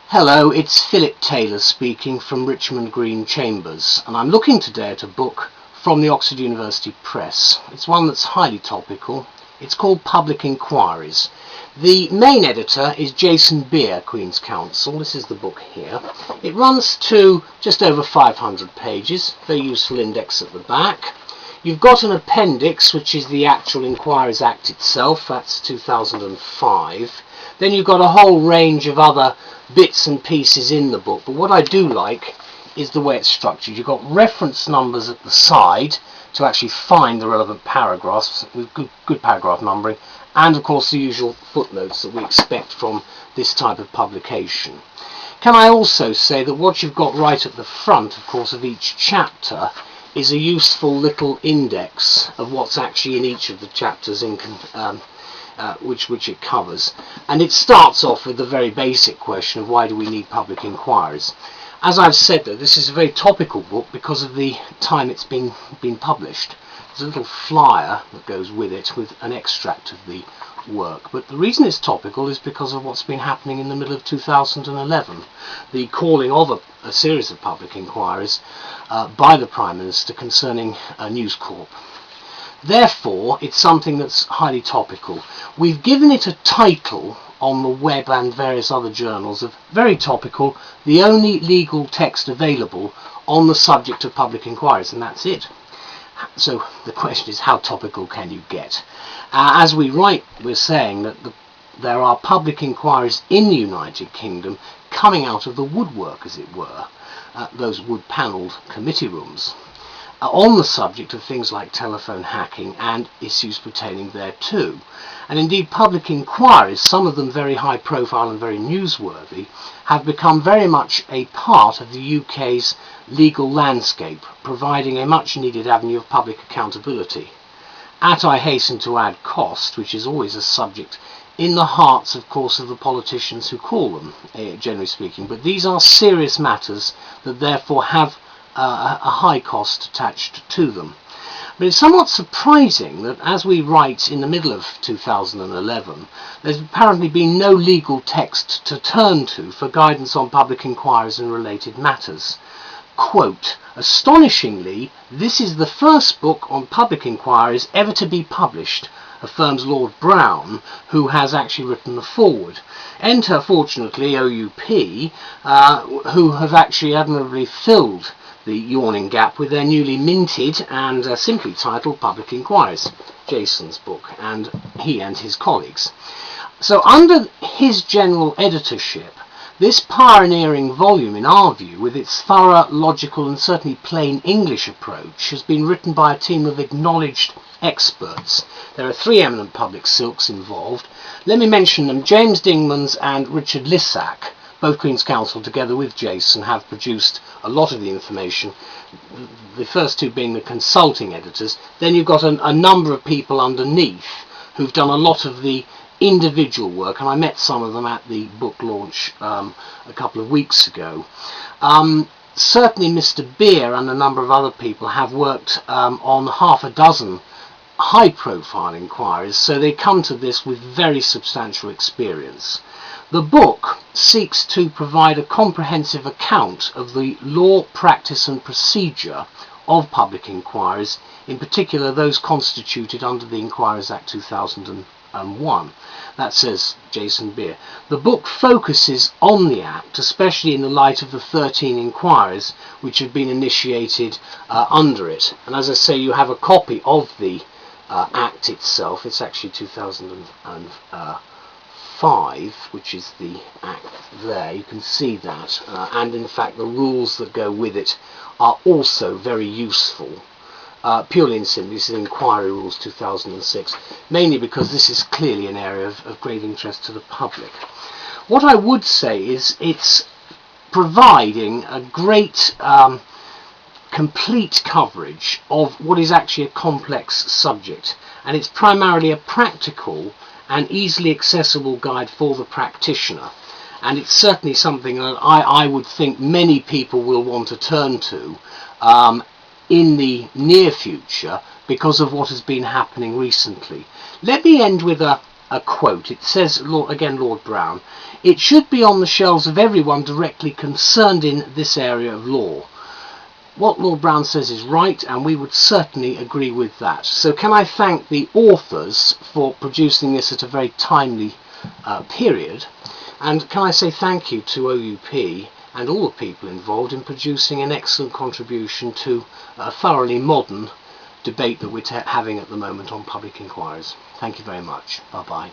Hello, it's Phillip Taylor speaking from Richmond Green Chambers, and I'm looking today at a book from the Oxford University Press. It's one that's highly topical. It's called Public Inquiries. The main editor is Jason Beer, Queen's Counsel. This is the book here. It runs to just over 500 pages, very useful index at the back. You've got an appendix, which is the actual Inquiries Act itself. That's 2005. Then you've got a whole range of other bits and pieces in the book, but what I do like is the way it's structured. You've got reference numbers at the side to actually find the relevant paragraphs with good paragraph numbering, and of course the usual footnotes that we expect from this type of publication. Can I also say that what you've got right at the front, of course, of each chapter is a useful little index of what's actually in each of the chapters in which it covers, and it starts off with the very basic question of why do we need public inquiries. As I've said, though, this is a very topical book because of the time it's been published. There's a little flyer that goes with it with an extract of the work, but the reason it's topical is because of what's been happening in the middle of 2011, the calling of a series of public inquiries by the Prime Minister concerning News Corp. Therefore, it's something that's highly topical. We've given it a title on the web and various other journals of very topical, the only legal text available on the subject of public inquiries, and that's it. So the question is, how topical can you get? As we write, we're saying that there are public inquiries in the United Kingdom coming out of the woodwork, as it were, those wood-panelled committee rooms, on the subject of things like telephone hacking and issues pertaining thereto. And indeed, public inquiries, some of them very high profile and very newsworthy, have become very much a part of the UK's legal landscape, providing a much needed avenue of public accountability. At, I hasten to add, cost, which is always a subject in the hearts, of course, of the politicians who call them, generally speaking. But these are serious matters that therefore have a high cost attached to them. But it's somewhat surprising that as we write in the middle of 2011, there's apparently been no legal text to turn to for guidance on public inquiries and related matters. Quote, "Astonishingly, this is the first book on public inquiries ever to be published," affirms Lord Brown, who has actually written the foreword. Enter, fortunately, OUP, who have actually admirably filled the yawning gap with their newly minted and simply titled Public Inquiries, Jason's book, and he and his colleagues. So under his general editorship, this pioneering volume, in our view, with its thorough, logical and certainly plain English approach, has been written by a team of acknowledged experts. There are three eminent public silks involved. Let me mention them. James Dingemans and Richard Lissack, both Queen's Counsel, together with Jason, have produced a lot of the information, the first two being the consulting editors. Then you've got a number of people underneath who've done a lot of the individual work, and I met some of them at the book launch a couple of weeks ago. Certainly Mr. Beer and a number of other people have worked on half a dozen high-profile inquiries, so they come to this with very substantial experience. The book seeks to provide a comprehensive account of the law, practice and procedure of public inquiries, in particular those constituted under the Inquiries Act 2001. That says Jason Beer. The book focuses on the Act, especially in the light of the 13 inquiries which have been initiated under it. And as I say, you have a copy of the Act itself. It's actually 2005, which is the Act there. You can see that. And in fact, the rules that go with it are also very useful. Purely and simply, this is Inquiry Rules 2006, mainly because this is clearly an area of great interest to the public. What I would say is it's providing a great complete coverage of what is actually a complex subject, and it's primarily a practical and easily accessible guide for the practitioner, and it's certainly something that I would think many people will want to turn to in the near future because of what has been happening recently. Let me end with a a quote. It says, again, Lord Brown, "It should be on the shelves of everyone directly concerned in this area of law." What Lord Brown says is right, and we would certainly agree with that. So can I thank the authors for producing this at a very timely period, and can I say thank you to OUP and all the people involved in producing an excellent contribution to a thoroughly modern debate that we're having at the moment on public inquiries. Thank you very much. Bye bye.